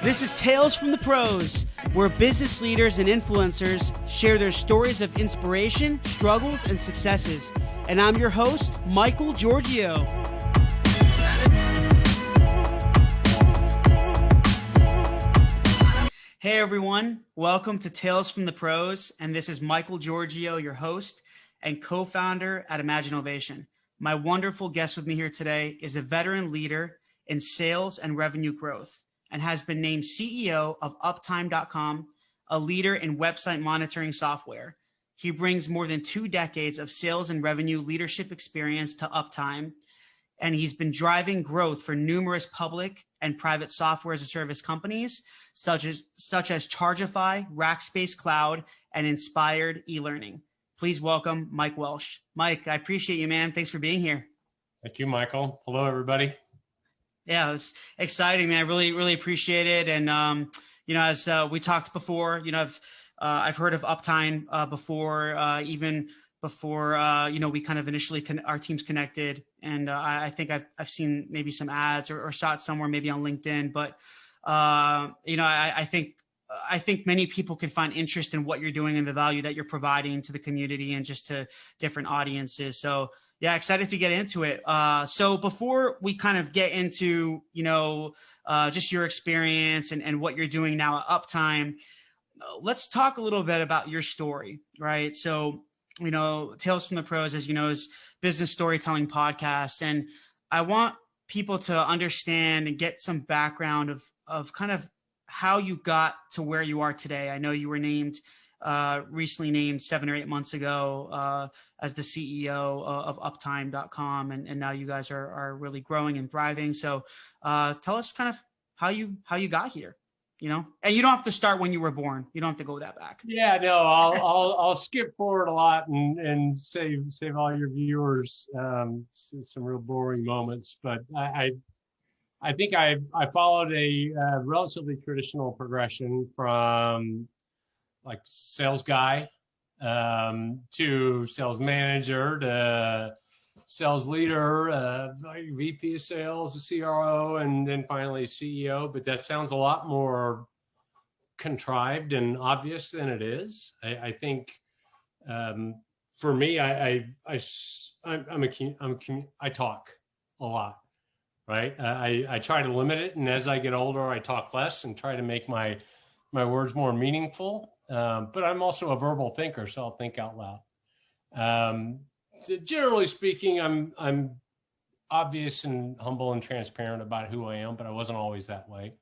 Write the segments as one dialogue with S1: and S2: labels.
S1: This is Tales from the Pros, where business leaders and influencers share their stories of inspiration, struggles, and successes. And I'm your host, Michael Giorgio. Hey everyone, welcome to Tales from the Pros, and this is Michael Giorgio, your host and co-founder at Imaginovation. My wonderful guest with me here today is a veteran leader in sales and revenue growth, and has been named CEO of Uptime.com, a leader in website monitoring software. He brings more than 2 decades of sales and revenue leadership experience to Uptime, and he's been driving growth for numerous public and private software as a service companies, such as Chargify, Rackspace Cloud, and Inspired eLearning. Please welcome Mike Welsh. Mike, I appreciate you, man. Thanks for being here.
S2: Thank you, Michael. Hello, everybody.
S1: Yeah, it's exciting, man. I really appreciate it. And, as we talked before, I've heard of Uptime before, even before, we kind of initially, our teams connected. And I think I've seen maybe some ads or saw it somewhere, maybe on LinkedIn. But, I think many people can find interest in what you're doing and the value that you're providing to the community and just to different audiences. So yeah, excited to get into it. So before we kind of get into, just your experience and what you're doing now at Uptime, let's talk a little bit about your story, right? So, Tales from the Pros, as you know, is business storytelling podcast. And I want people to understand and get some background of kind of how you got to where you are today. I know you were recently named 7 or 8 months ago as the CEO of Uptime.com, and now you guys are really growing and thriving. So tell us kind of how you got here, and you don't have to start when you were born. You don't have to go that back.
S2: Yeah, no, I'll skip forward a lot and save all your viewers some real boring moments. But I think I followed a relatively traditional progression from like sales guy to sales manager to sales leader, VP of sales, CRO, and then finally CEO. But that sounds a lot more contrived and obvious than it is. I think for me, I talk a lot. Right. I try to limit it. And as I get older, I talk less and try to make my words more meaningful. But I'm also a verbal thinker, so I'll think out loud. So generally speaking, I'm obvious and humble and transparent about who I am, but I wasn't always that way.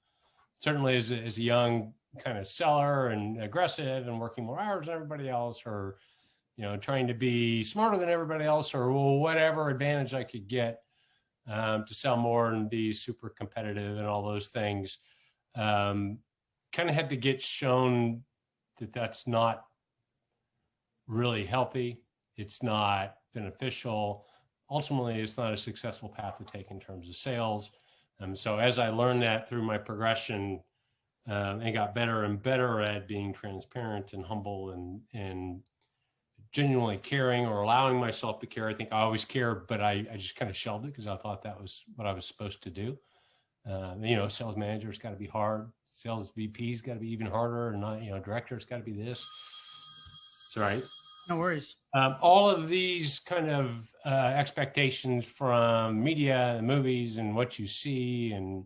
S2: Certainly as a young kind of seller and aggressive and working more hours than everybody else, or, trying to be smarter than everybody else, or whatever advantage I could get to sell more and be super competitive and all those things. Kind of had to get shown that that's not really healthy. It's not beneficial. Ultimately, it's not a successful path to take in terms of sales. So as I learned that through my progression and got better and better at being transparent and humble and genuinely caring or allowing myself to care. I think I always cared, but I just kind of shelved it because I thought that was what I was supposed to do. Sales manager's got to be hard. Sales VP's got to be even harder, and not, director's got to be this. It's all right.
S1: No worries.
S2: All of these kind of expectations from media and movies and what you see, and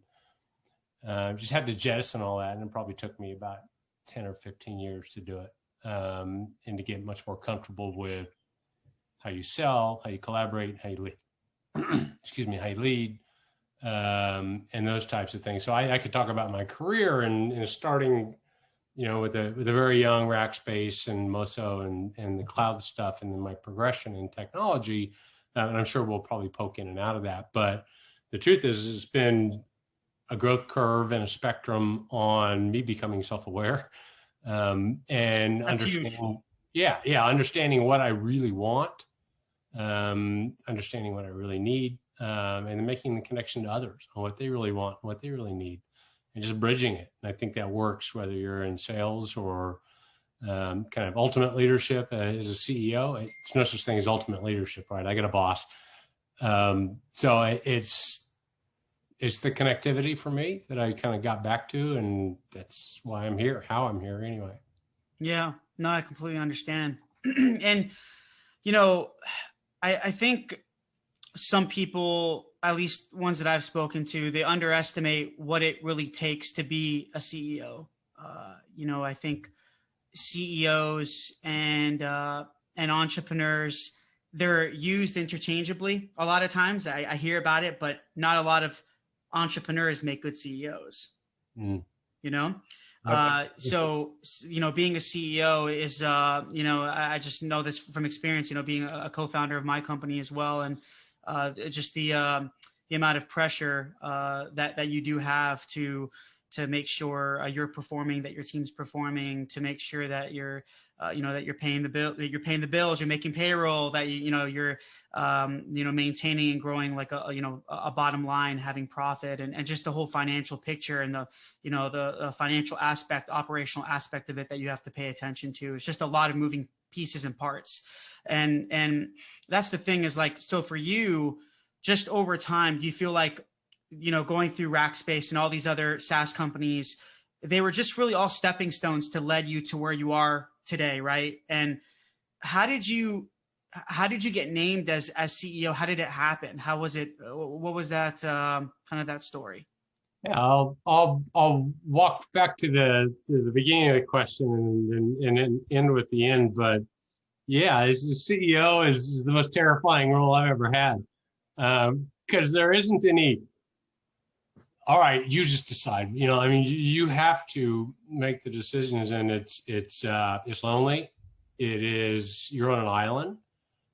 S2: just had to jettison all that. And it probably took me about 10 or 15 years to do it. And to get much more comfortable with how you sell, how you collaborate, how you lead, how you lead, and those types of things. So I could talk about my career and starting, with a very young Rackspace and Moso and the cloud stuff, and then my progression in technology. And I'm sure we'll probably poke in and out of that. But the truth is, it's been a growth curve and a spectrum on me becoming self-aware. And understanding, understanding what I really want, understanding what I really need, and then making the connection to others on what they really want, and what they really need, and just bridging it. And I think that works whether you're in sales or kind of ultimate leadership as a CEO. There's no such thing as ultimate leadership, right? I got a boss. So it's the connectivity for me that I kind of got back to, and that's why I'm here, how I'm here anyway.
S1: Yeah, no, I completely understand. And, you know, I think some people, at least ones that I've spoken to, they underestimate what it really takes to be a CEO. You know, I think CEOs and entrepreneurs, they're used interchangeably. A lot of times I hear about it, but not a lot of entrepreneurs make good CEOs, you know? So, you know, being a CEO is, you know, I just know this from experience, you know, being a co-founder of my company as well. And just the amount of pressure that you do have to make sure you're performing, that your team's performing, to make sure that you're, you know, that you're paying the bill, that you're paying the bills, you're making payroll, that you know you're, you know, maintaining and growing like a, you know, a bottom line, having profit, and just the whole financial picture and the, you know, the financial aspect, operational aspect of it that you have to pay attention to. It's just a lot of moving pieces and parts, and that's the thing is like, so for you, just over time, do you feel like, you know, going through Rackspace and all these other SaaS companies, they were just really all stepping stones to lead you to where you are today, right? And how did you get named as CEO? How did it happen? How was it? What was that kind of that story?
S2: Yeah, I'll walk back to the beginning of the question and then end with the end. But yeah, as a CEO is the most terrifying role I've ever had, because there isn't any. All right, you just decide. You know, I mean, you have to make the decisions, and it's lonely. It is, you're on an island.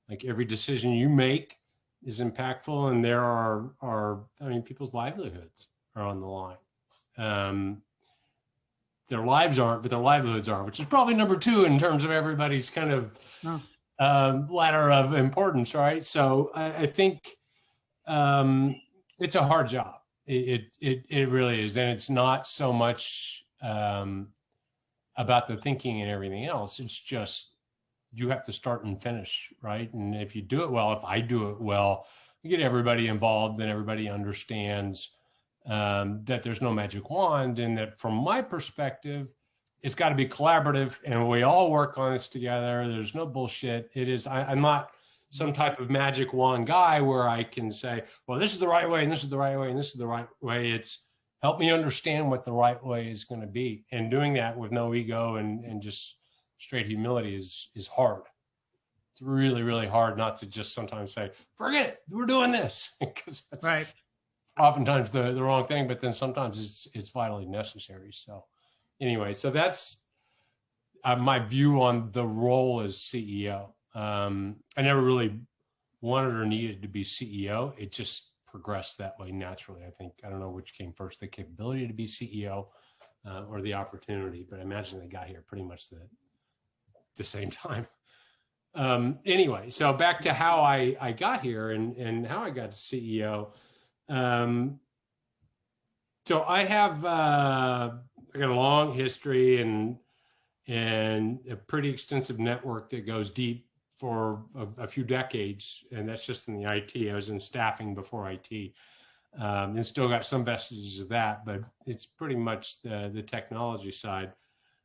S2: Like every decision you make is impactful, and there are I mean, people's livelihoods are on the line. Their lives aren't, but their livelihoods are, which is probably number 2 in terms of everybody's kind of ladder of importance, right? So I think it's a hard job. It really is. And it's not so much about the thinking and everything else. It's just, you have to start and finish, right? And if you do it well, if I do it well, you get everybody involved and everybody understands that there's no magic wand, and that from my perspective, it's got to be collaborative and we all work on this together. There's no bullshit. It is, I'm not some type of magic wand guy where I can say, well, this is the right way, and this is the right way, and this is the right way. It's help me understand what the right way is going to be. And doing that with no ego and just straight humility is hard. It's really, really hard not to just sometimes say, forget it, we're doing this. Because that's right. Oftentimes the wrong thing, but then sometimes it's vitally necessary. So anyway, so that's my view on the role as CEO. I never really wanted or needed to be CEO. It just progressed that way naturally. I think, I don't know which came first, the capability to be CEO or the opportunity, but I imagine they got here pretty much the same time. Anyway, so back to how I got here and how I got to CEO. So I have I got a long history and a pretty extensive network that goes deep for a few decades, and that's just in the IT. I was in staffing before IT, and still got some vestiges of that, but it's pretty much the technology side.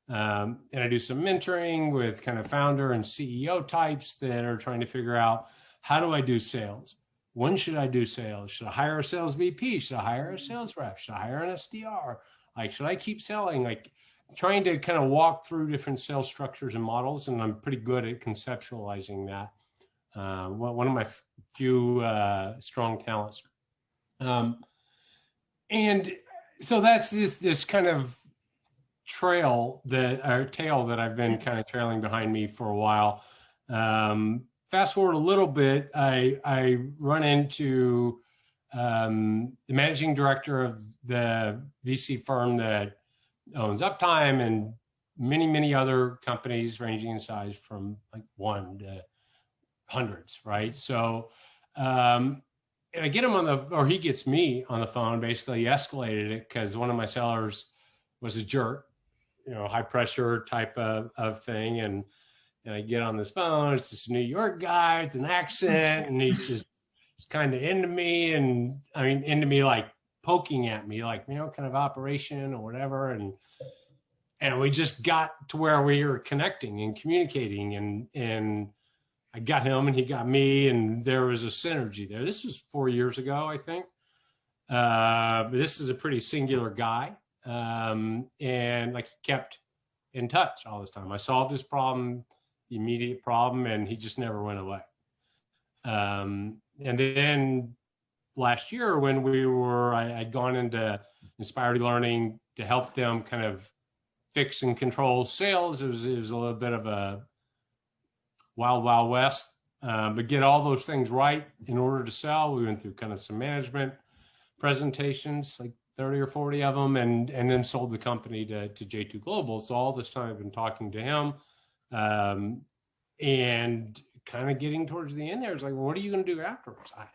S2: And I do some mentoring with kind of founder and CEO types that are trying to figure out, how do I do sales? When should I do sales? Should I hire a sales VP? Should I hire a sales rep? Should I hire an SDR? Like, should I keep selling? Like, trying to kind of walk through different sales structures and models, and I'm pretty good at conceptualizing that. One of my few strong talents. And so that's this kind of tail that I've been kind of trailing behind me for a while. Fast forward a little bit, I run into the managing director of the VC firm that owns Uptime and many, many other companies ranging in size from like 1 to hundreds, right? So, and I get him or he gets me on the phone. Basically, he escalated it because one of my sellers was a jerk, you know, high pressure type of thing. And I get on this phone, it's this New York guy with an accent, and he's just kind of into me. And I mean, into me like poking at me, like, kind of operation or whatever. And we just got to where we were connecting and communicating, and I got him and he got me, and there was a synergy there. This was 4 years ago, I think. This is a pretty singular guy. And like, he kept in touch all this time. I solved his problem, the immediate problem, and he just never went away. And then last year, when I'd gone into Inspired eLearning to help them kind of fix and control sales. It was a little bit of a wild west, but get all those things right in order to sell. We went through kind of some management presentations, like 30 or 40 of them, and then sold the company to J2 Global. So all this time I've been talking to him, and kind of getting towards the end there. It's like, well, what are you going to do afterwards? I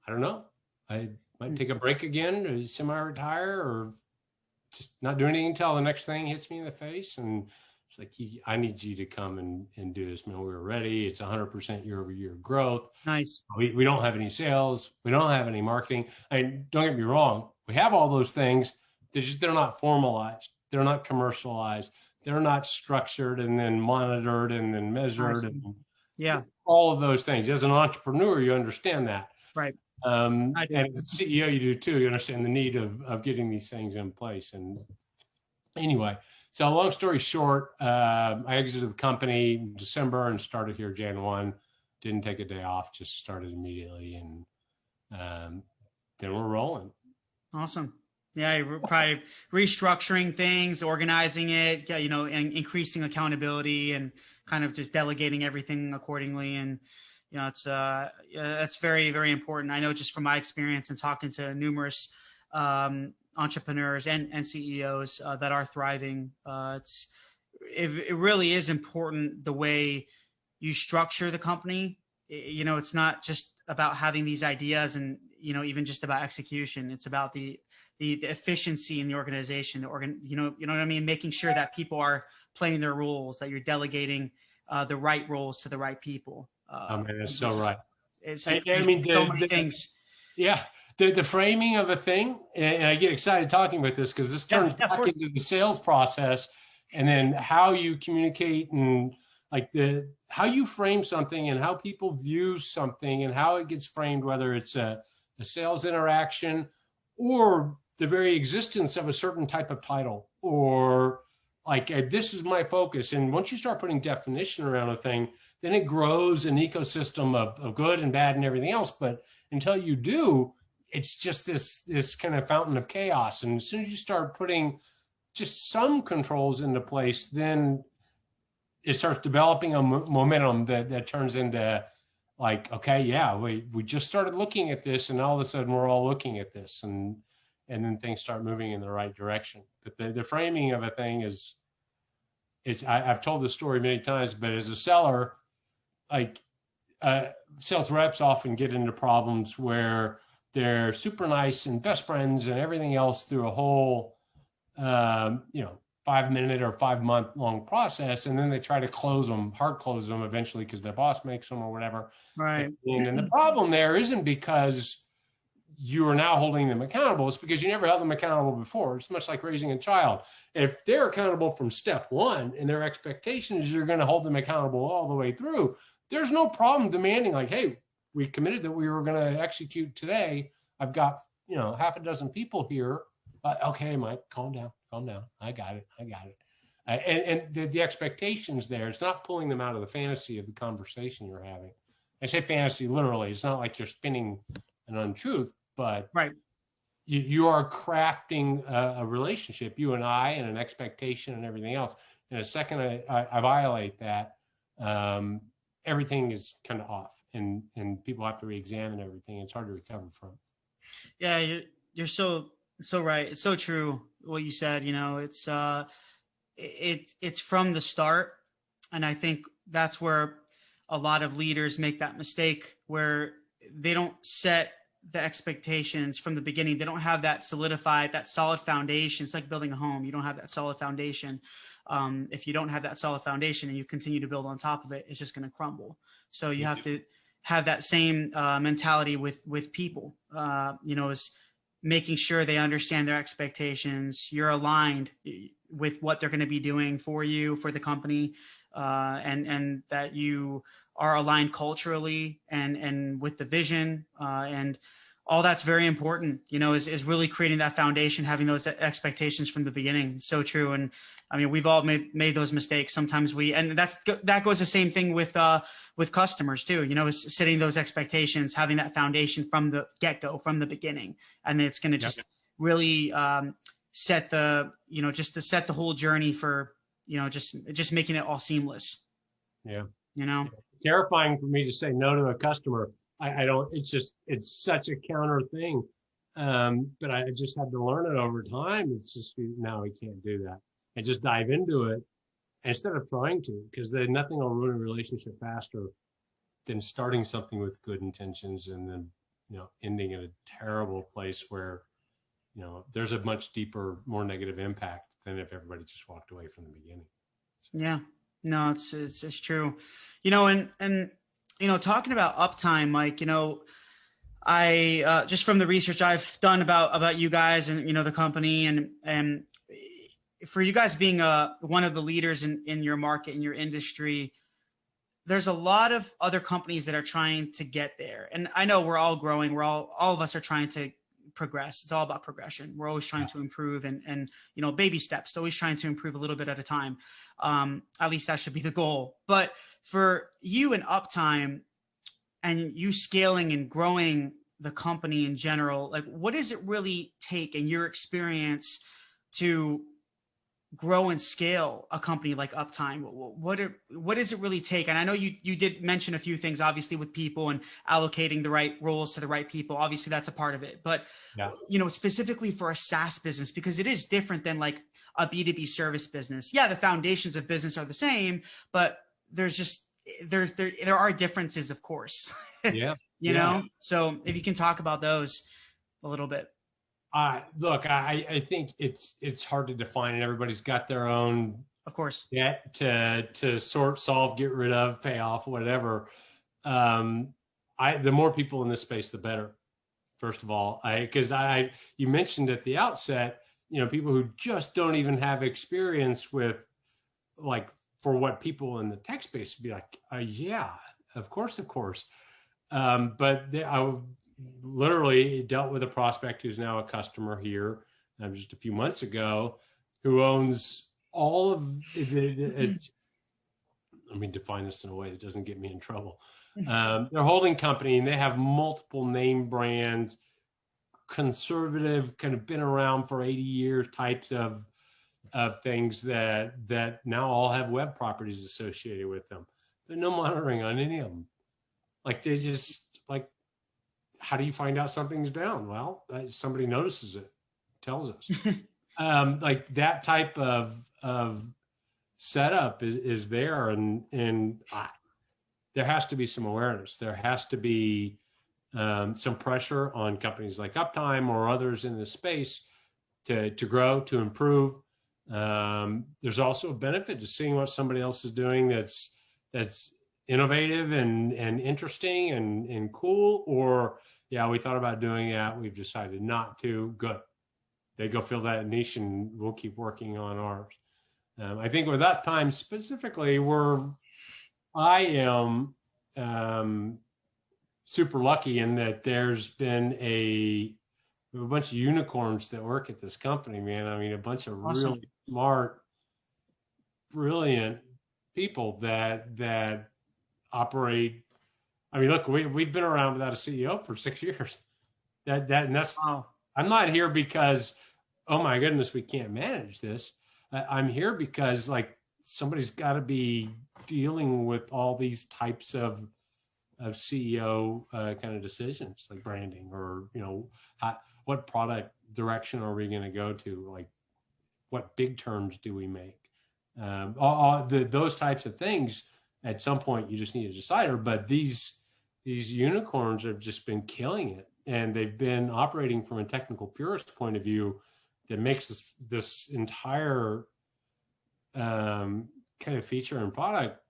S2: don't know. I might take a break again, or semi-retire, or just not do anything until the next thing hits me in the face. And it's like, I need you to come and do this, man. We were ready. It's 100% year-over-year growth.
S1: Nice.
S2: We don't have any sales. We don't have any marketing. I mean, don't get me wrong. We have all those things. They're not formalized. They're not commercialized. They're not structured and then monitored and then measured. And all of those things. As an entrepreneur, you understand that.
S1: Right.
S2: And as a CEO, you do too. You understand the need of getting these things in place. And anyway, so long story short, I exited the company in December and started here Jan 1. Didn't take a day off, just started immediately. And then we're rolling.
S1: Awesome. Yeah, you're probably restructuring things, organizing it, and increasing accountability, and kind of just delegating everything accordingly. And it's that's very, very important. I know just from my experience and talking to numerous entrepreneurs and CEOs that are thriving, it really is important the way you structure the company. It's not just about having these ideas and even just about execution. It's about the efficiency in the organization, you know what I mean? Making sure that people are playing their roles, that you're delegating the right roles to the right people.
S2: Man, that's so right.
S1: I mean, so many things.
S2: Yeah. The framing of a thing, and I get excited talking about this because this turns back into the sales process, and then how you communicate, and like how you frame something and how people view something and how it gets framed, whether it's a sales interaction or the very existence of a certain type of title, or like, this is my focus. And once you start putting definition around a thing, then it grows an ecosystem of good and bad and everything else. But until you do, it's just this kind of fountain of chaos. And as soon as you start putting just some controls into place, then it starts developing a momentum that turns into like, okay, yeah, we just started looking at this, and all of a sudden we're all looking at this, and then things start moving in the right direction. But the framing of a thing I've told this story many times, but as a seller, like sales reps often get into problems where they're super nice and best friends and everything else through a whole, 5-minute or 5-month long process. And then they try to hard close them eventually because their boss makes them or whatever.
S1: Right.
S2: And the problem there isn't because you are now holding them accountable. It's because you never held them accountable before. It's much like raising a child. If they're accountable from step one and their expectations, you're going to hold them accountable all the way through. There's no problem demanding like, hey, we committed that we were going to execute today. I've got, half a dozen people here. Okay, Mike, calm down. I got it. And the expectations there, it's not pulling them out of the fantasy of the conversation you're having. I say fantasy literally. It's not like you're spinning an untruth, but
S1: right.
S2: You are crafting a relationship, you and I, and an expectation and everything else. And the second I violate that, everything is kind of off, and people have to re-examine everything. It's hard to recover from.
S1: Yeah, you're so right. It's so true what you said. It's from the start, and I think that's where a lot of leaders make that mistake, where they don't set the expectations from the beginning. They don't have that solidified, that solid foundation. It's like building a home. You don't have that solid foundation. If you don't have that solid foundation and you continue to build on top of it, it's just going to crumble. So you have to have that same mentality with people. making sure they understand their expectations, you're aligned with what they're going to be doing for you, for the company, and that you are aligned culturally and with the vision, and all that's very important, is really creating that foundation, having those expectations from the beginning. So true. And I mean, we've all made those mistakes. Sometimes and that goes the same thing with customers too, is setting those expectations, having that foundation from the get-go, from the beginning. And it's going to just really set the whole journey for, just making it all seamless.
S2: Yeah. Terrifying for me to say no to a customer. I don't, it's such a counter thing. But I just had to learn it over time. It's just, no, we can't do that. And just dive into it instead of trying to, because then nothing will ruin a relationship faster than starting something with good intentions and then, ending in a terrible place where, there's a much deeper, more negative impact than if everybody just walked away from the beginning. So.
S1: Yeah, no, it's true. And talking about Uptime, Mike, I just from the research I've done about you guys and, the company and for you guys being one of the leaders in your market, in your industry, there's a lot of other companies that are trying to get there. And I know we're all growing. All of us are trying to progress. It's all about progression. We're always trying to improve and baby steps, always trying to improve a little bit at a time. At least that should be the goal. But for you and Uptime and you scaling and growing the company in general, like what does it really take in your experience to grow and scale a company like Uptime? What does it really take? And I know you did mention a few things, obviously, with people and allocating the right roles to the right people. Obviously, that's a part of it. But, specifically for a SaaS business, because it is different than like a B2B service business. Yeah, the foundations of business are the same, but there are differences, of course.
S2: Yeah.
S1: So if you can talk about those a little bit.
S2: Look, I think it's hard to define, and everybody's got their own,
S1: of course,
S2: debt to solve, get rid of, pay off, whatever. The more people in this space, the better. First of all, because you mentioned at the outset, people who just don't even have experience with, like, for what people in the tech space would be like, yeah, of course. But I literally dealt with a prospect who's now a customer here just a few months ago, who owns all of let me define this in a way that doesn't get me in trouble. They're a holding company and they have multiple name brands, conservative, kind of been around for 80 years types of things that now all have web properties associated with them, but no monitoring on any of them. Like they just how do you find out something's down? Well, somebody notices it, tells us. Like that type of setup is there, and there has to be some awareness. There has to be some pressure on companies like Uptime or others in this space to grow, to improve. There's also a benefit to seeing what somebody else is doing that's innovative and interesting and cool, or we thought about doing that, we've decided not to. Good. They go fill that niche and we'll keep working on ours. I think with Uptime specifically, I am super lucky in that there's been a bunch of unicorns that work at this company, man. I mean, a bunch of
S1: awesome,
S2: really smart, brilliant people that operate. I mean, look, we've been around without a CEO for 6 years. And that's
S1: wow.
S2: I'm not here because, oh my goodness, we can't manage this. I'm here because like somebody's got to be dealing with all these types of CEO kind of decisions, like branding or what product direction are we going to go to? Like, what big terms do we make? Those types of things. At some point, you just need a decider. But these unicorns have just been killing it, and they've been operating from a technical purist point of view that makes this entire kind of feature and product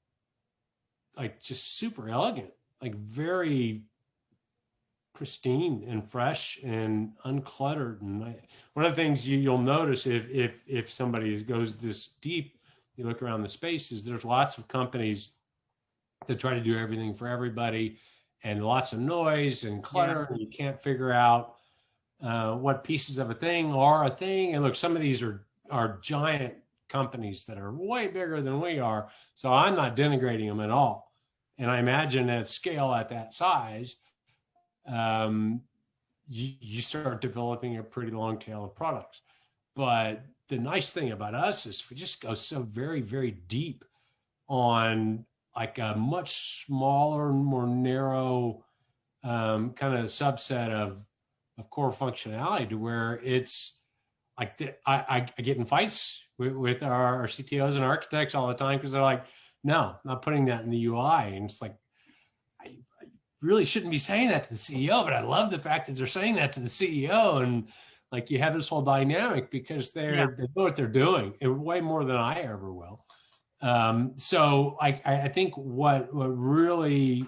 S2: like just super elegant, like very pristine and fresh and uncluttered. And one of the things you'll notice if somebody goes this deep, you look around the space, is there's lots of companies that try to do everything for everybody, and lots of noise and clutter, and you can't figure out what pieces of a thing are a thing. And look, some of these are giant companies that are way bigger than we are. So I'm not denigrating them at all. And I imagine at scale at that size, you start developing a pretty long tail of products. But the nice thing about us is we just go so very, very deep on like a much smaller, more narrow kind of subset of core functionality, to where it's like I get in fights with our CTOs and architects all the time, because they're like, no, not putting that in the UI. And it's like, I really shouldn't be saying that to the CEO, but I love the fact that they're saying that to the CEO. And like, you have this whole dynamic because they know what they're doing, way more than I ever will. So I think what really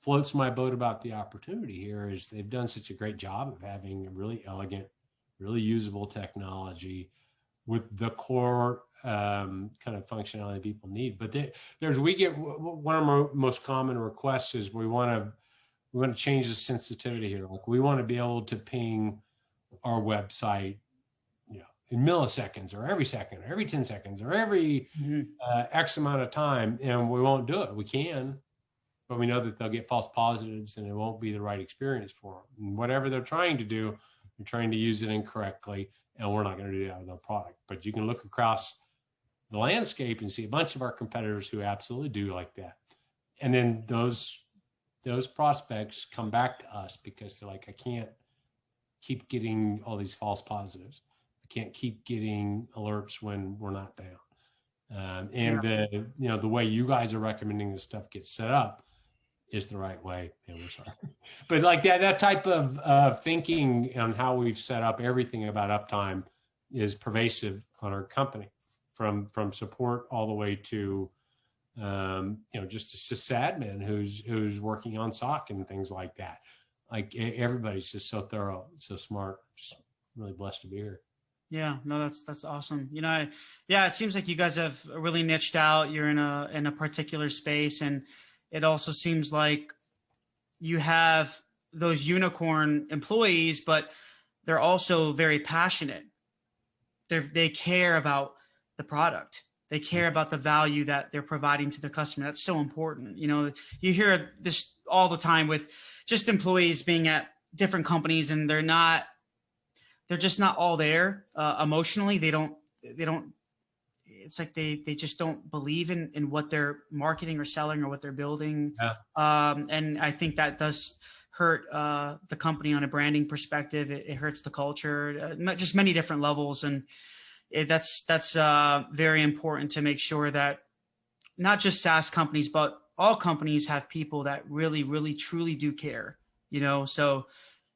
S2: floats my boat about the opportunity here is they've done such a great job of having a really elegant, really usable technology with the core kind of functionality people need. But we get one of our most common requests is we want to change the sensitivity here. Like, we want to be able to ping our website, in milliseconds, or every second, or every 10 seconds, or every X amount of time, and we won't do it. We can, but we know that they'll get false positives and it won't be the right experience for them. And whatever they're trying to do, they're trying to use it incorrectly, and we're not going to do that with our product. But you can look across the landscape and see a bunch of our competitors who absolutely do like that. And then those prospects come back to us because they're like, I can't keep getting all these false positives. Can't keep getting alerts when we're not down. The way you guys are recommending this stuff gets set up is the right way. We're sorry. But like that type of thinking on how we've set up everything about uptime is pervasive on our company, from support all the way to just a sysadmin who's working on SOC and things like that. Like, everybody's just so thorough, so smart. Just really blessed to be here.
S1: Yeah, no, that's awesome. It seems like you guys have really niched out. You're in a particular space, and it also seems like you have those unicorn employees, but they're also very passionate. They care about the product. They care about the value that they're providing to the customer. That's so important. You hear this all the time with just employees being at different companies, and they're just not all there emotionally. They don't, it's like they just don't believe in what they're marketing or selling or what they're building. Yeah. And I think that does hurt the company on a branding perspective. It hurts the culture, just many different levels. And that's very important to make sure that not just SaaS companies, but all companies have people that really, really, truly do care, so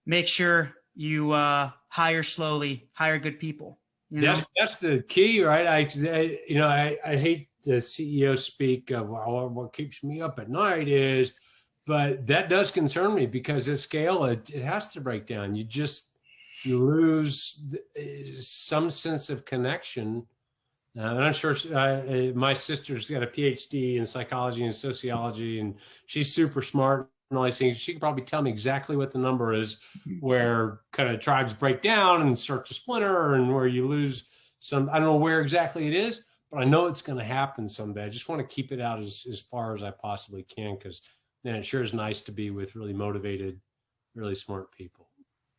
S1: make sure you hire slowly, hire good people.
S2: That's the key, right? I hate the CEO speak of, well, what keeps me up at night is, but that does concern me, because at scale, it has to break down. You lose some sense of connection. And I'm sure my sister's got a PhD in psychology and sociology, and she's super smart and all these things. She can probably tell me exactly what the number is where kind of tribes break down and start to splinter, and where you lose some. I don't know where exactly it is, but I know it's going to happen someday. I just want to keep it out as far as I possibly can, because then it sure is nice to be with really motivated, really smart people.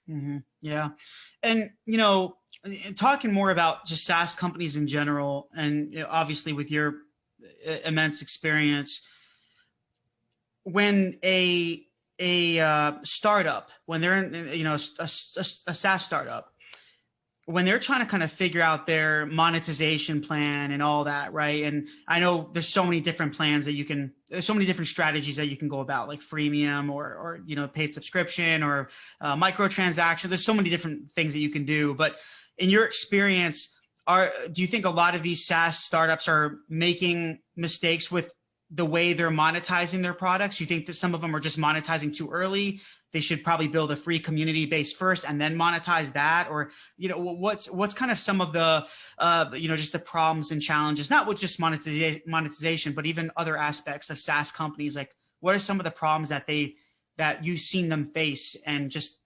S1: Mm-hmm. Yeah. And, talking more about just SaaS companies in general, and obviously with your immense experience, when a startup, when they're in, a SaaS startup, when they're trying to kind of figure out their monetization plan and all that, right? And I know there's so many different plans that there's so many different strategies that you can go about, like freemium or paid subscription or microtransaction. There's so many different things that you can do. But in your experience, do you think a lot of these SaaS startups are making mistakes with the way they're monetizing their products? You think that some of them are just monetizing too early, they should probably build a free community base first and then monetize that? Or, what's kind of some of the, just the problems and challenges, not with just monetization, but even other aspects of SaaS companies? Like, what are some of the problems that you've seen them face, and just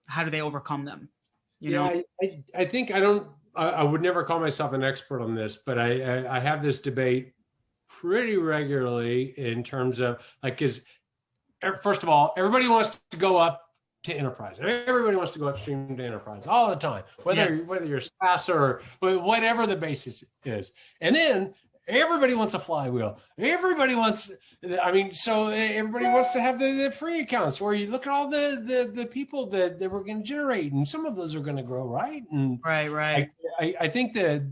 S1: how do they overcome them?
S2: I think I would never call myself an expert on this, but I have this debate pretty regularly in terms of because first of all, everybody wants to go up to enterprise. Everybody wants to go upstream to enterprise all the time, whether you're SaaS or whatever the basis is. And then everybody wants a flywheel. Everybody wants to have the free accounts where you look at all the people that we're going to generate, and some of those are going to grow, right? And
S1: right.
S2: I think that at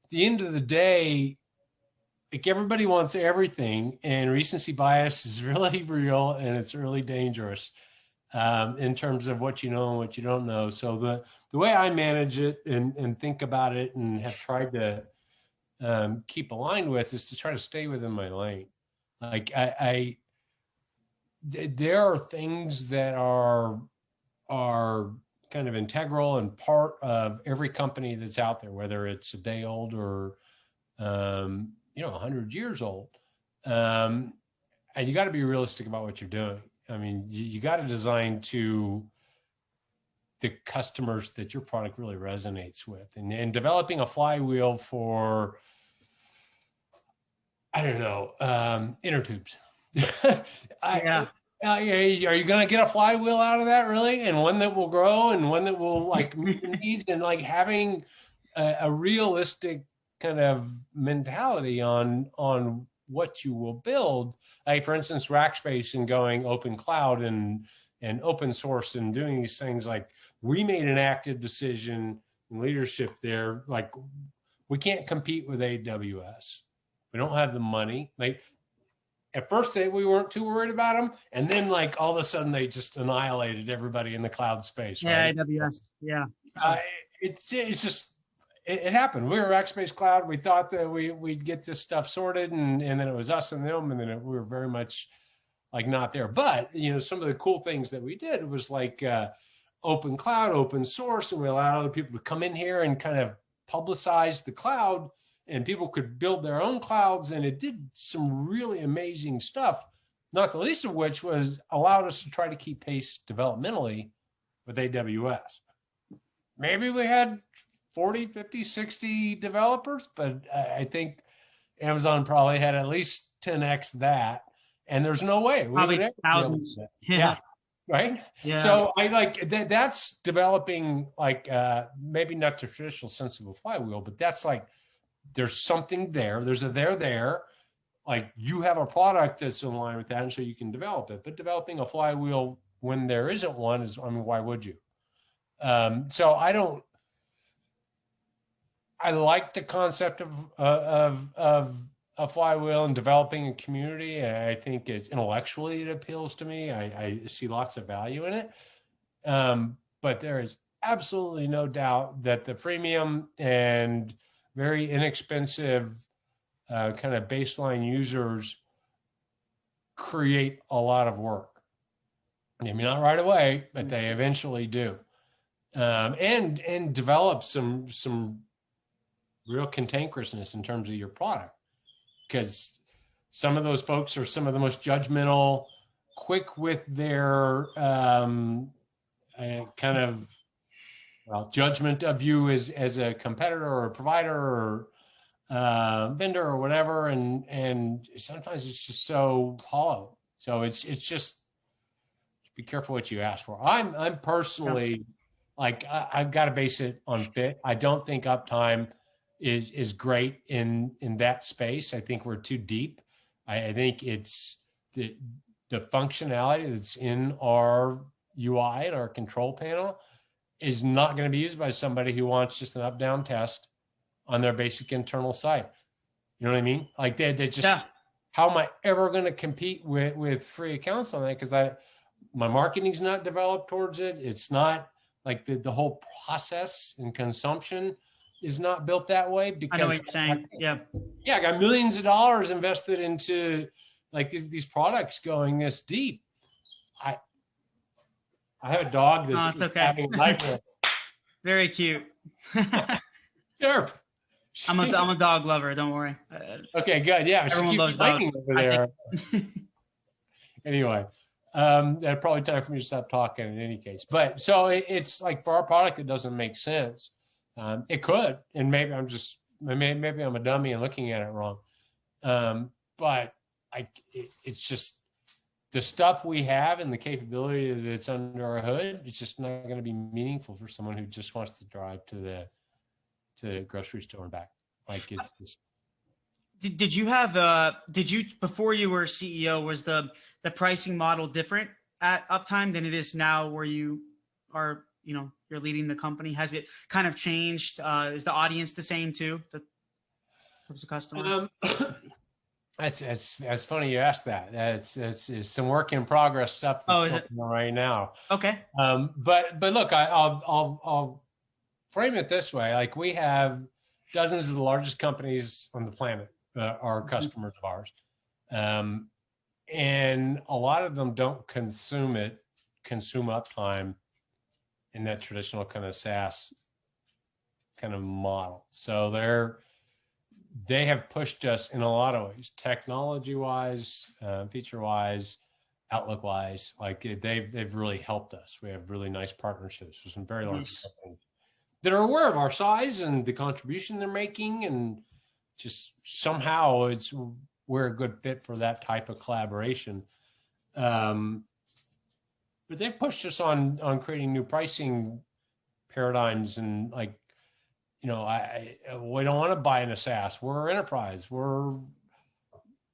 S2: the end of the day, like, everybody wants everything, and recency bias is really real, and it's really dangerous in terms of what you know and what you don't know. So the way I manage it and think about it and have tried to keep aligned with is to try to stay within my lane. Like there are things that are kind of integral and part of every company that's out there, whether it's a day old or 100 years old. And you got to be realistic about what you're doing. I mean, you got to design to the customers that your product really resonates with, and developing a flywheel for, I don't know, inner tubes. Are you going to get a flywheel out of that, really? And one that will grow, and one that will meet the needs, and having a realistic kind of mentality on what you will build. Like, for instance, Rackspace, and going open cloud and open source and doing these things. Like, we made an active decision in leadership there. Like, we can't compete with AWS. We don't have the money. Like, at first we weren't too worried about them, and then all of a sudden they just annihilated everybody in the cloud space. Right?
S1: Yeah, AWS. Yeah.
S2: It's just. It happened. We were Rackspace Cloud. We thought that we'd get this stuff sorted, and then it was us and them, and then we were very much not there. But some of the cool things that we did was open cloud, open source, and we allowed other people to come in here and kind of publicize the cloud, and people could build their own clouds, and it did some really amazing stuff. Not the least of which was allowed us to try to keep pace developmentally with AWS. Maybe we had 40, 50, 60 developers, but I think Amazon probably had at least 10x that, and there's no way we
S1: probably
S2: would
S1: thousands.
S2: Yeah. Right.
S1: Yeah.
S2: So I that's developing maybe not the traditional sense of a flywheel, but that's there's something there. There's a there. You have a product that's in line with that, and so you can develop it. But developing a flywheel when there isn't one why would you? So I like the concept of a flywheel and developing a community. I think intellectually it appeals to me. I see lots of value in it. But there is absolutely no doubt that the freemium and very inexpensive kind of baseline users create a lot of work. Maybe not right away, but they eventually do. And develop some real cantankerousness in terms of your product, because some of those folks are some of the most judgmental, quick with their judgment of you as a competitor or a provider or vendor or whatever, and sometimes it's just so hollow. So it's just be careful what you ask for. I'm personally I've got to base it on fit. I don't think Uptime is great in that space. I think we're too deep. I think it's the functionality that's in our UI and our control panel is not going to be used by somebody who wants just an up-down test on their basic internal site. You know what I mean? They just, how am I ever going to compete with free accounts on that? Because my marketing's not developed towards it. It's not the whole process and consumption is not built that way, because
S1: I know what you're saying.
S2: I got millions of dollars invested into these products going this deep. I have a dog that's
S1: it's okay.
S2: having a nightmare.
S1: Very cute.
S2: Sure.
S1: I'm a dog lover. Don't worry.
S2: Okay, good. Yeah,
S1: everyone
S2: she
S1: loves
S2: keeps biting over there. Anyway, that's probably time for me to stop talking in any case. But so it's like for our product, it doesn't make sense. It could, and maybe I'm a dummy and looking at it wrong. But it's just the stuff we have and the capability that's under our hood. It's just not going to be meaningful for someone who just wants to drive to the grocery store and back. Like it's just.
S1: Did you before you were CEO, was the pricing model different at Uptime than it is now, where you are, you're leading the company? Has it kind of changed? Is the audience the same too? The customer?
S2: That's funny you asked that. It's some work in progress stuff that's going on right now.
S1: Okay.
S2: But look, I'll frame it this way. Like, we have dozens of the largest companies on the planet are customers of ours. And a lot of them don't consume Uptime in that traditional kind of SaaS kind of model. So they have pushed us in a lot of ways, technology-wise, feature-wise, outlook-wise. Like, they've really helped us. We have really nice partnerships with some very large companies that are aware of our size and the contribution they're making, and just somehow we're a good fit for that type of collaboration. But they've pushed us on creating new pricing paradigms, and like, we don't want to buy in a SaaS. We're enterprise. We're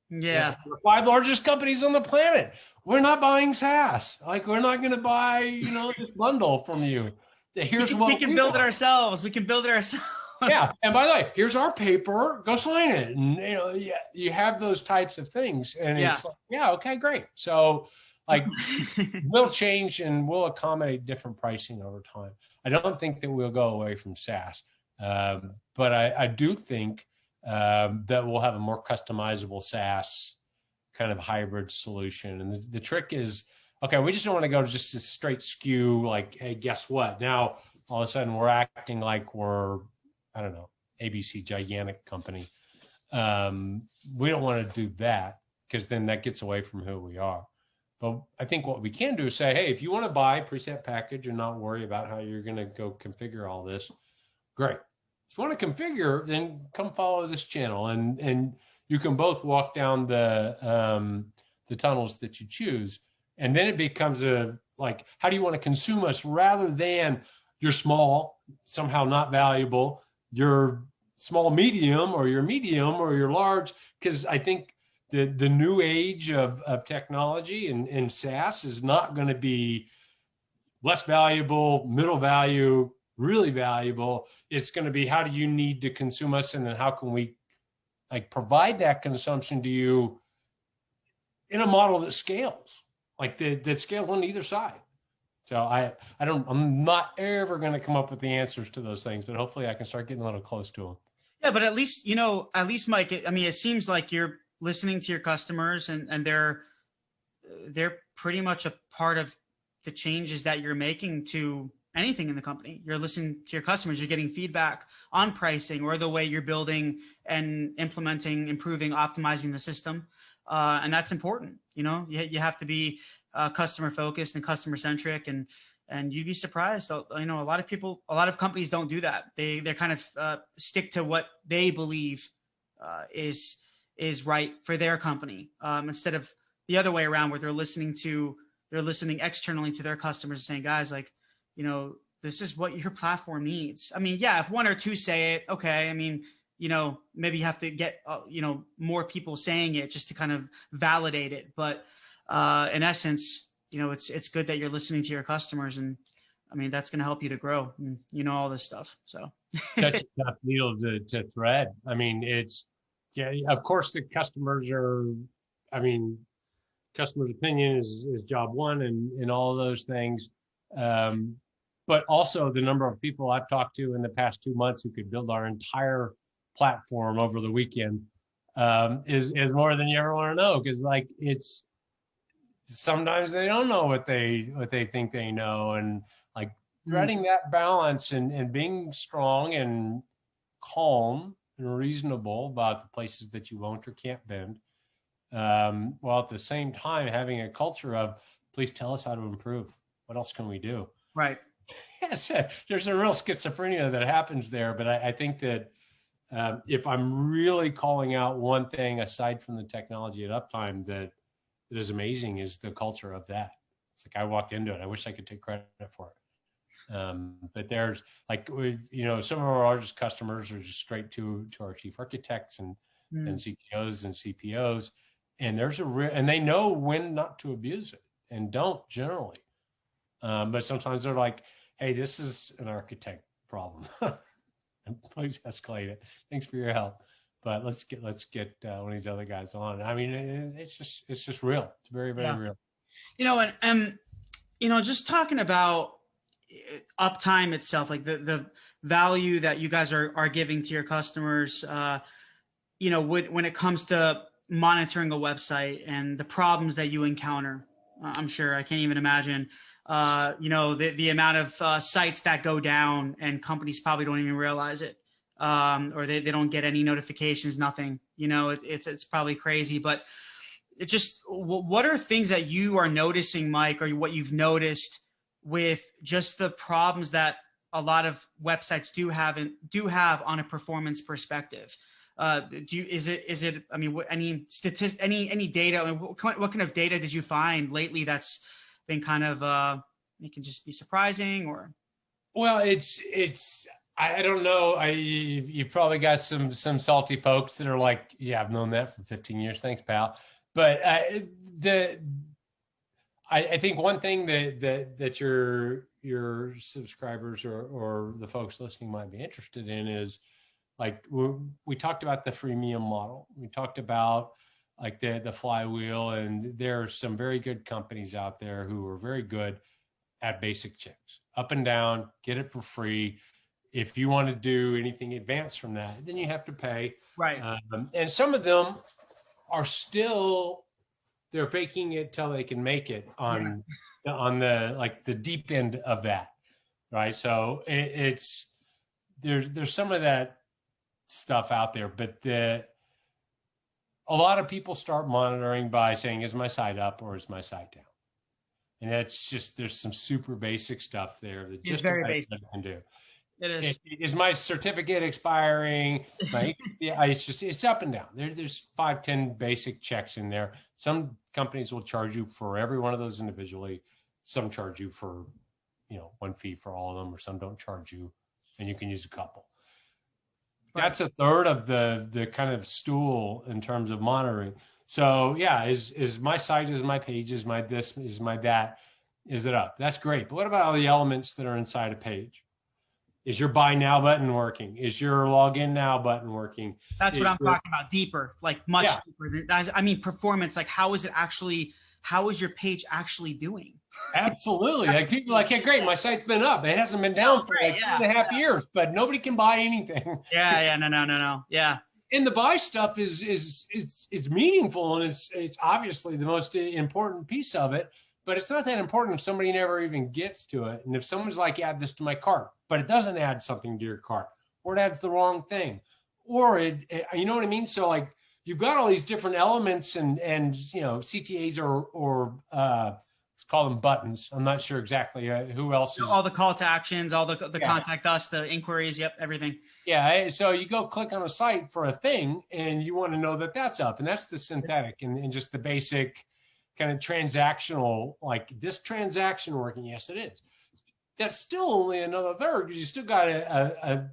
S2: the 5 largest companies on the planet. We're not buying SaaS. Like, we're not going to buy, this bundle from you. Here's what
S1: we can build it ourselves. We can build it ourselves.
S2: Yeah. And by the way, here's our paper. Go sign it. And you have those types of things. And it's like, okay, great. So like, we'll change and we'll accommodate different pricing over time. I don't think that we'll go away from SaaS. But I do think that we'll have a more customizable SaaS kind of hybrid solution. And the trick is, okay, we just don't want to go to just a straight SKU, like, hey, guess what? Now, all of a sudden, we're acting like we're, I don't know, ABC gigantic company. We don't want to do that, because then that gets away from who we are. But I think what we can do is say, hey, if you want to buy a preset package and not worry about how you're going to go configure all this, great. If you want to configure, then come follow this channel, and you can both walk down the tunnels that you choose. And then it becomes how do you want to consume us, rather than you're small, somehow not valuable, you're small, medium, or you're large. Because I think the new age of technology and SaaS is not going to be less valuable, middle value, really valuable. It's going to be, how do you need to consume us, and then how can we provide that consumption to you in a model that scales, that scales on either side. So I'm not ever going to come up with the answers to those things, but hopefully I can start getting a little close to them.
S1: Yeah, but at least Mike, it seems like you're listening to your customers, and they're pretty much a part of the changes that you're making to anything in the company. You're listening to your customers, you're getting feedback on pricing or the way you're building and implementing, improving, optimizing the system. And that's important. You have to be customer focused and customer centric, and you'd be surprised. A lot of companies don't do that. They kind of stick to what they believe is right for their company, instead of the other way around, where they're listening externally to their customers and saying, guys, this is what your platform needs. If one or two say it, okay. Maybe you have to get, more people saying it just to kind of validate it. But in essence, it's good that you're listening to your customers, and that's going to help you to grow, and all this stuff. So
S2: such a tough needle to thread. Of course the customers are, customer's opinion is job one, and all of those things. But also the number of people I've talked to in the past 2 months who could build our entire platform over the weekend is more than you ever want to know. Because sometimes they don't know what they think they know, and like threading that balance and being strong and calm and reasonable about the places that you won't or can't bend, while at the same time having a culture of, please tell us how to improve. What else can we do?
S1: Right.
S2: Yes, there's a real schizophrenia that happens there, but I think that if I'm really calling out one thing aside from the technology at Uptime that is amazing, is the culture of that. It's like I walked into it. I wish I could take credit for it. But there's like, some of our largest customers are just straight to our chief architects and CTOs and CPOs, and there's and they know when not to abuse it and don't generally. But sometimes they're like, hey, this is an architect problem. Please escalate it. Thanks for your help. But let's get one of these other guys on. I mean, it's just real. It's very, very real.
S1: Just talking about Uptime itself, like the value that you guys are giving to your customers, when it comes to monitoring a website and the problems that you encounter, I'm sure I can't even imagine, the amount of sites that go down and companies probably don't even realize it. Or they don't get any notifications, nothing, it's probably crazy, but it just, what are things that you are noticing, Mike, or what you've noticed with just the problems that a lot of websites do have on a performance perspective? Is it, I mean, any data, I mean, what kind of data did you find lately that's been kind of, it can just be surprising or?
S2: Well, I don't know. You've probably got some salty folks that are like, yeah, I've known that for 15 years. Thanks, pal. But I think one thing that your subscribers or the folks listening might be interested in is, like, we talked about the freemium model. We talked about like the flywheel, and there are some very good companies out there who are very good at basic checks, up and down, get it for free. If you want to do anything advanced from that, then you have to pay.
S1: Right.
S2: And some of them are still, they're faking it till they can make it on the like the deep end of that, right? So there's some of that stuff out there, but a lot of people start monitoring by saying, is my site up or is my site down? And that's just, there's some super basic stuff there that just very basic can do.
S1: It is.
S2: Is my certificate expiring? It's up and down. There's 5-10 basic checks in there. Some companies will charge you for every one of those individually. Some charge you for, one fee for all of them, or some don't charge you, and you can use a couple. Right. That's a third of the kind of stool in terms of monitoring. So yeah, is my site, is my page, is my this, is my that, is it up? That's great. But what about all the elements that are inside a page? Is your buy now button working? Is your login now button working?
S1: That's what I'm talking about. Deeper, like much deeper. I mean, performance, like how is your page actually doing?
S2: Absolutely. Like people are like, yeah, great. My site's been up. It hasn't been down for 2.5 years, but nobody can buy anything.
S1: No. Yeah.
S2: And the buy stuff is meaningful, and it's obviously the most important piece of it. But it's not that important if somebody never even gets to it. And if someone's like, add this to my cart, but it doesn't add something to your cart, or it adds the wrong thing, or you know what I mean? So like you've got all these different elements and CTAs or let's call them buttons. I'm not sure exactly who else.
S1: All the call to actions, all the contact us, the inquiries. Yep. Everything.
S2: Yeah. So you go click on a site for a thing and you want to know that that's up, and that's the synthetic and just the basic kind of transactional, like this transaction working. Yes, it is. That's still only another third, because you still got an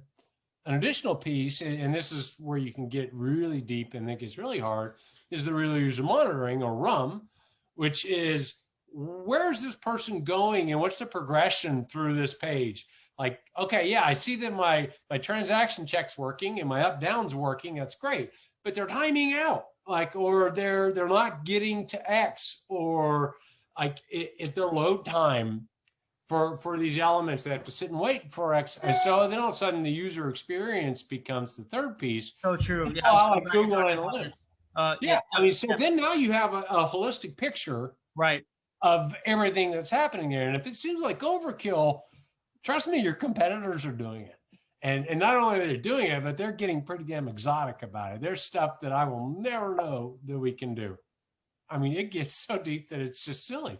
S2: additional piece, and this is where you can get really deep and think it's really hard, is the real user monitoring, or RUM, which is, where's this person going and what's the progression through this page? Like, okay, yeah, I see that my transaction check's working and my up down's working. That's great, but they're timing out. Like, or they're not getting to X, or like if their load time for these elements, they have to sit and wait for X. And so then all of a sudden the user experience becomes the third piece.
S1: So true.
S2: Yeah, like Google Analytics. I mean, so then now you have a holistic picture
S1: Right.
S2: of everything that's happening there. And if it seems like overkill, trust me, your competitors are doing it. And not only are they doing it, but they're getting pretty damn exotic about it. There's stuff that I will never know that we can do. I mean, it gets so deep that it's just silly.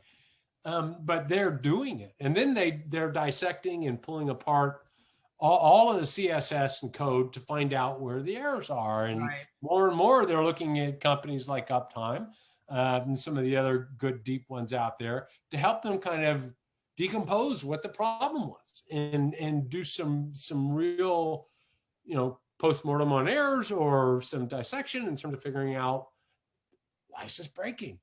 S2: But they're doing it. And then they're dissecting and pulling apart all of the CSS and code to find out where the errors are. And more, they're looking at companies like Uptime and some of the other good deep ones out there to help them kind of decompose what the problem was and do some real, postmortem on errors or some dissection in terms of figuring out why is this breaking.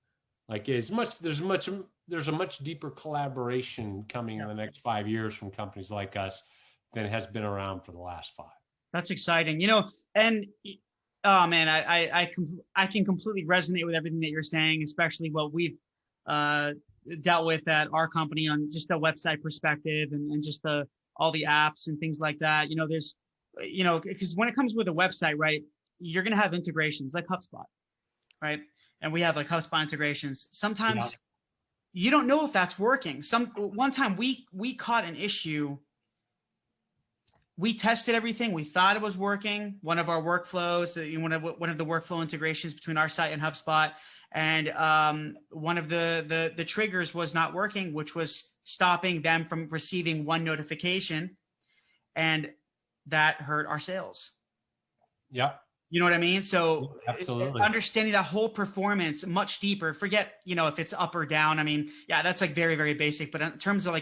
S2: Like there's a much deeper collaboration coming in the next 5 years from companies like us than has been around for the last 5.
S1: That's exciting, and oh man, I can completely resonate with everything that you're saying, especially what we've dealt with at our company on just the website perspective and just all the apps and things like that. There's, because when it comes with a website, right, you're going to have integrations like HubSpot, right? And we have like HubSpot integrations. Sometimes you don't know if that's working. One time we caught an issue. We tested everything. We thought it was working. One of our workflows, one of the workflow integrations between our site and HubSpot, and one of the triggers was not working, which was stopping them from receiving one notification, and that hurt our sales.
S2: Yeah.
S1: You know what I mean? So
S2: absolutely,
S1: understanding that whole performance much deeper, forget, if it's up or down. I mean, yeah, that's like very, very basic, but in terms of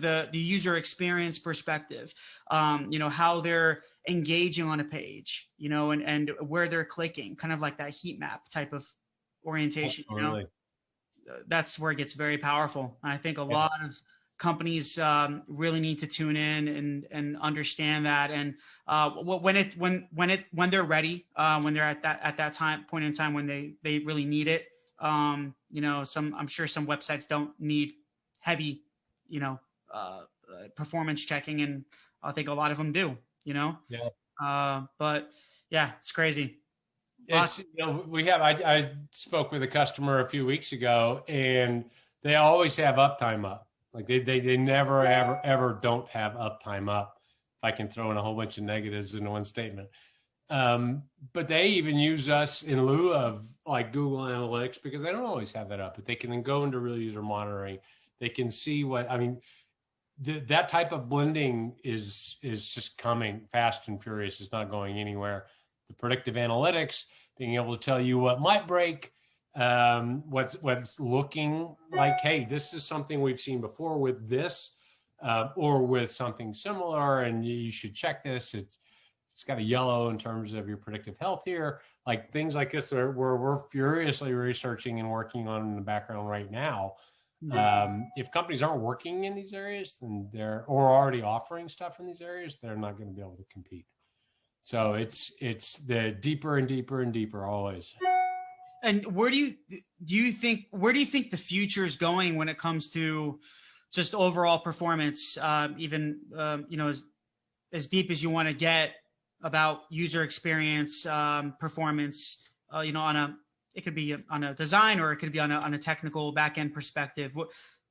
S1: the user experience perspective, how they're engaging on a page, and where they're clicking, kind of like that heat map type of orientation, that's where it gets very powerful. And I think a lot of companies really need to tune in and understand that. And when they're ready, when they're at that point in time when they really need it, I'm sure some websites don't need heavy, performance checking, and I think a lot of them do. But yeah, it's crazy.
S2: I spoke with a customer a few weeks ago, and they always have Uptime up. Like they never, ever don't have Uptime up. If I can throw in a whole bunch of negatives into one statement. But they even use us in lieu of like Google Analytics because they don't always have that up. But they can then go into real user monitoring. They can see that type of blending is just coming fast and furious. It's not going anywhere. The predictive analytics, being able to tell you what might break, what's looking like, hey, this is something we've seen before with this, or with something similar, and you should check this. It's got a yellow in terms of your predictive health here, like things like this where we're furiously researching and working on in the background right now. If companies aren't working in these areas, then or already offering stuff in these areas, they're not going to be able to compete. So it's the deeper and deeper and deeper always.
S1: And where do you think the future is going when it comes to just overall performance, even as deep as you want to get about user experience, performance, it could be on a design or it could be on a technical back end perspective.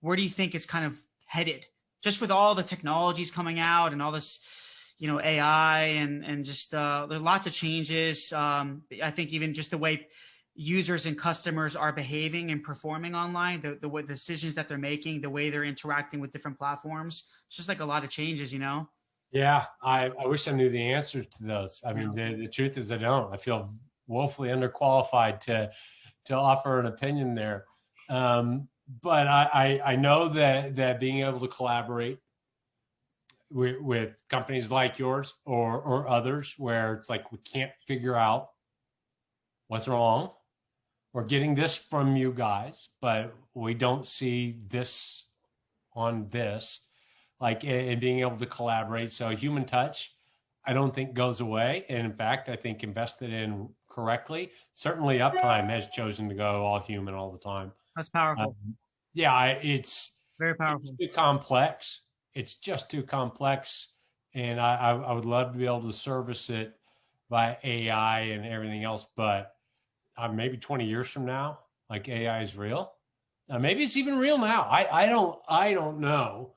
S1: Where do you think it's kind of headed? Just with all the technologies coming out and all this, AI and just there are lots of changes. I think even just the way users and customers are behaving and performing online, the way the decisions that they're making, the way they're interacting with different platforms. It's just like a lot of changes,
S2: Yeah, I wish I knew the answer to those. I mean, the truth is I don't. I feel woefully underqualified to offer an opinion there. But I know that being able to collaborate with companies like yours or others where it's like we can't figure out what's wrong. We're getting this from you guys, but we don't see this on this, like, and being able to collaborate. So human touch, I don't think goes away. And in fact, I think invested in correctly, certainly Uptime has chosen to go all human all the time.
S1: That's powerful.
S2: It's
S1: very powerful.
S2: It's too complex. It's just too complex. And I would love to be able to service it by AI and everything else. But maybe 20 years from now, Like AI is real. Maybe it's even real now. I don't know.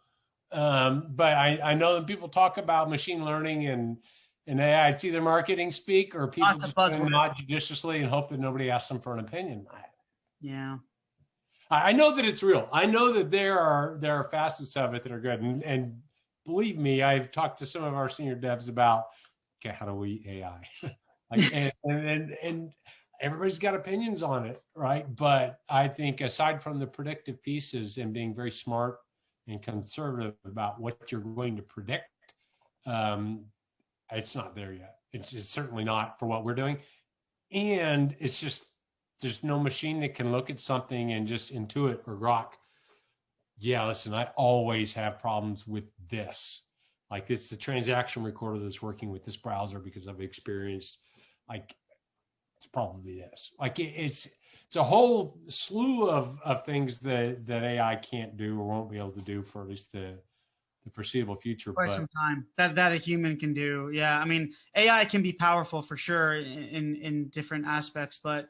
S2: But I know that people talk about machine learning and AI. It's either marketing speak or people
S1: Lots of
S2: just kind of
S1: buzzwords.
S2: nod judiciously and hope that nobody asks them for an opinion.
S1: Yeah.
S2: I know that it's real. I know that there are facets of it that are good. And believe me, I've talked to some of our senior devs about, okay, how do we AI? Like, and everybody's got opinions on it, right? But I think aside from the predictive pieces and being very smart and conservative about what you're going to predict, it's not there yet. It's certainly not for what we're doing. And it's just, there's no machine that can look at something and just intuit or grok. Yeah, listen, I always have problems with this. Like, it's the transaction recorder that's working with this browser because I've experienced, like, it's probably this. Like, it's a whole slew of things that AI can't do or won't be able to do for at least the foreseeable future.
S1: Quite some time that a human can do. Yeah, I mean, AI can be powerful for sure in different aspects, but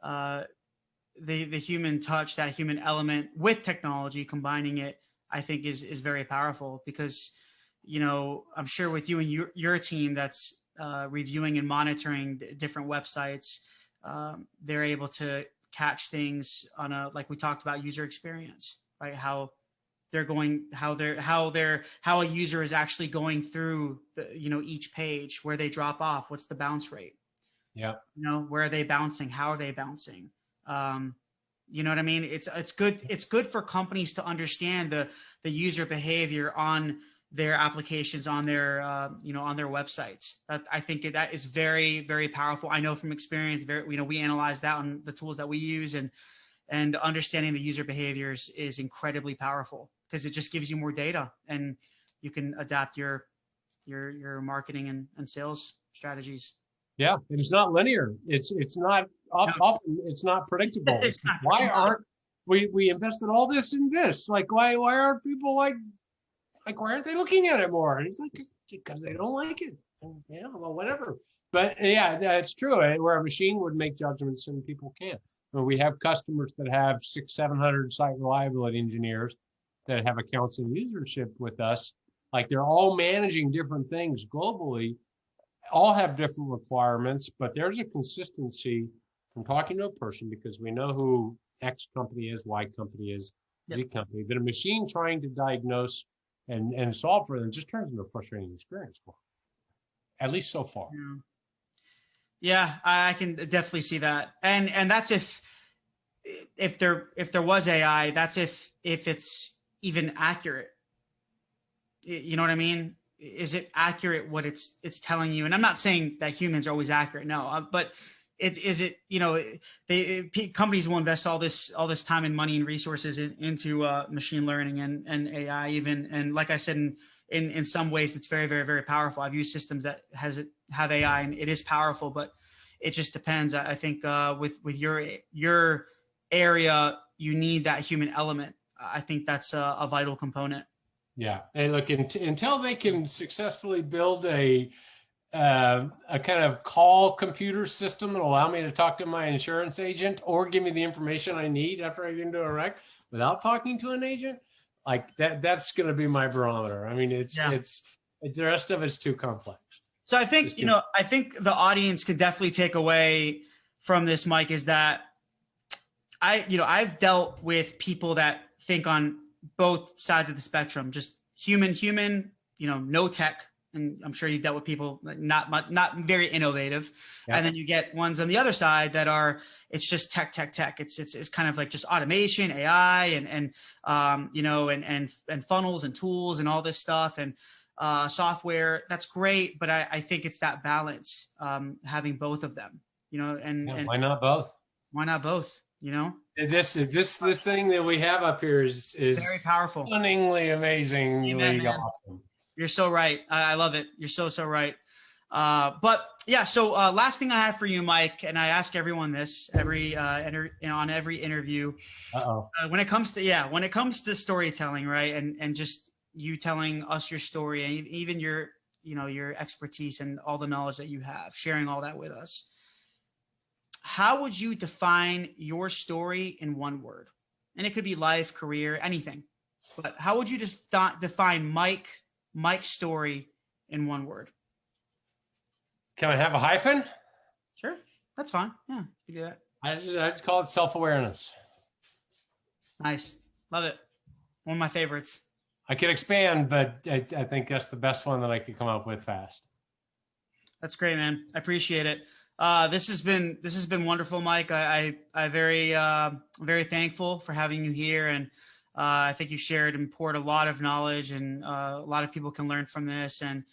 S1: the human touch, that human element with technology, combining it, I think is very powerful because, you know, I'm sure with you and your team that's reviewing and monitoring different websites, they're able to catch things on a, like we talked about, user experience, right? How a user is actually going through the, you know, each page, where they drop off, what's the bounce rate?
S2: Yeah.
S1: You know, where are they bouncing? How are they bouncing? You know what I mean? It's good. It's good for companies to understand the user behavior on their applications, on their, you know, on their websites. I think that is very, very powerful. I know from experience, you know, we analyze that on the tools that we use, and understanding the user behaviors is incredibly powerful because it just gives you more data and you can adapt your marketing and sales strategies.
S2: Yeah, and it's not linear. It's not often it's not predictable.
S1: It's not
S2: why aren't we invested all this in this? Like, why aren't people like why aren't they looking at it more? And it's like, because they don't like it. And, yeah, well, whatever. But yeah, that's true. Where a machine would make judgments and people can't. But we have customers that have 600-700 site reliability engineers that have accounts and usership with us. Like, they're all managing different things globally, all have different requirements, but there's a consistency from talking to a person because we know who X company is, Y company is, Z company, that a machine trying to diagnose and solve for them just turns into a frustrating experience for them, at least so far.
S1: Yeah, I can definitely see that. And that's if there was AI, that's if it's even accurate. You know what I mean? Is it accurate what it's telling you? And I'm not saying that humans are always accurate, no, but is it, you know, companies will invest all this time and money and resources into machine learning and AI even. And like I said, in some ways it's very, very, very powerful. I've used systems that have AI and it is powerful, but it just depends. I think with your area, you need that human element. I think that's a vital component.
S2: Yeah. And look, until they can successfully build a kind of call computer system that will allow me to talk to my insurance agent or give me the information I need after I get into a wreck without talking to an agent, like that's going to be my barometer. I mean, it's the rest of it's too complex.
S1: So I think, I think the audience could definitely take away from this, Mike, is that I've dealt with people that think on both sides of the spectrum, just human, no tech. And I'm sure you've dealt with people not very innovative. Yeah. And then you get ones on the other side that are, it's just tech. It's kind of like just automation, AI and funnels and tools and all this stuff and software. That's great. But I think it's that balance, having both of them, and
S2: why not both?
S1: Why not both?
S2: This thing that we have up here is
S1: very powerful,
S2: stunningly amazingly awesome.
S1: You're so right. I love it. You're so right. But yeah, so last thing I have for you, Mike, and I ask everyone this on every interview. When it comes to storytelling, right, and just you telling us your story and even your expertise and all the knowledge that you have, sharing all that with us. how would you define your story in one word? And it could be life, career, anything. But how would you just define Mike's story in one word?
S2: Can I have a hyphen?
S1: Sure, that's fine. Yeah, you do that.
S2: I just call it self-awareness.
S1: Nice, love it. One of my favorites.
S2: I could expand, but I think that's the best one that I could come up with fast.
S1: That's great, man. I appreciate it. This has been wonderful, Mike. I very thankful for having you here, and I think you shared and poured a lot of knowledge, and a lot of people can learn from this. And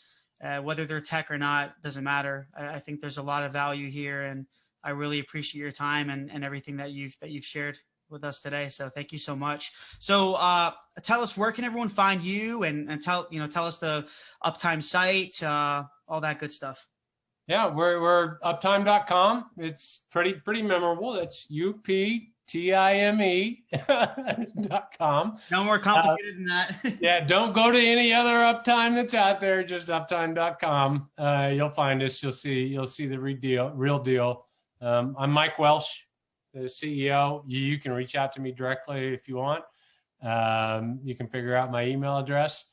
S1: whether they're tech or not doesn't matter. I think there's a lot of value here, and I really appreciate your time and everything that you've shared with us today. So thank you so much. So tell us, where can everyone find you, and tell us the Uptime site, all that good stuff.
S2: Yeah, we're uptime.com. It's pretty memorable. That's UPTIME.com.
S1: No more complicated than that.
S2: Yeah, don't go to any other Uptime that's out there. Just uptime.com. You'll find us. You'll see the real deal. I'm Mike Welsh, the CEO. You can reach out to me directly if you want. You can figure out my email address.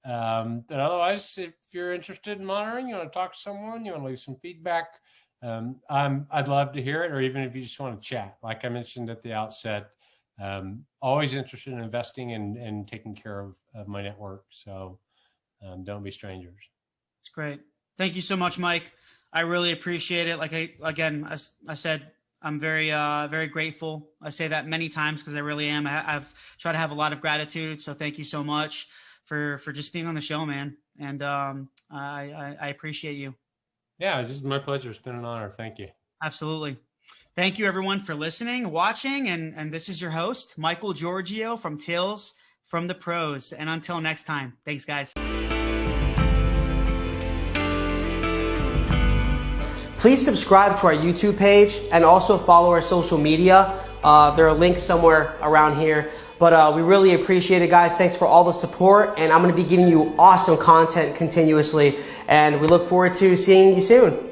S2: But otherwise, if you're interested in monitoring, you want to talk to someone, you want to leave some feedback, I'd love to hear it. Or even if you just want to chat, like I mentioned at the outset, always interested in investing and taking care of my network. So don't be strangers.
S1: That's great. Thank you so much, Mike. I really appreciate it. Like I said, I'm very grateful. I say that many times because I really am. I've tried to have a lot of gratitude. So thank you so much for just being on the show, man. And I appreciate you.
S2: Yeah, this is my pleasure. It's been an honor. Thank you.
S1: Absolutely. Thank you, everyone, for listening, watching. And this is your host, Michael Giorgio from Tales from the Pros. And until next time, thanks, guys. Please subscribe to our YouTube page and also follow our social media. There are links somewhere around here, but we really appreciate it, guys. Thanks for all the support, and I'm going to be giving you awesome content continuously, and we look forward to seeing you soon.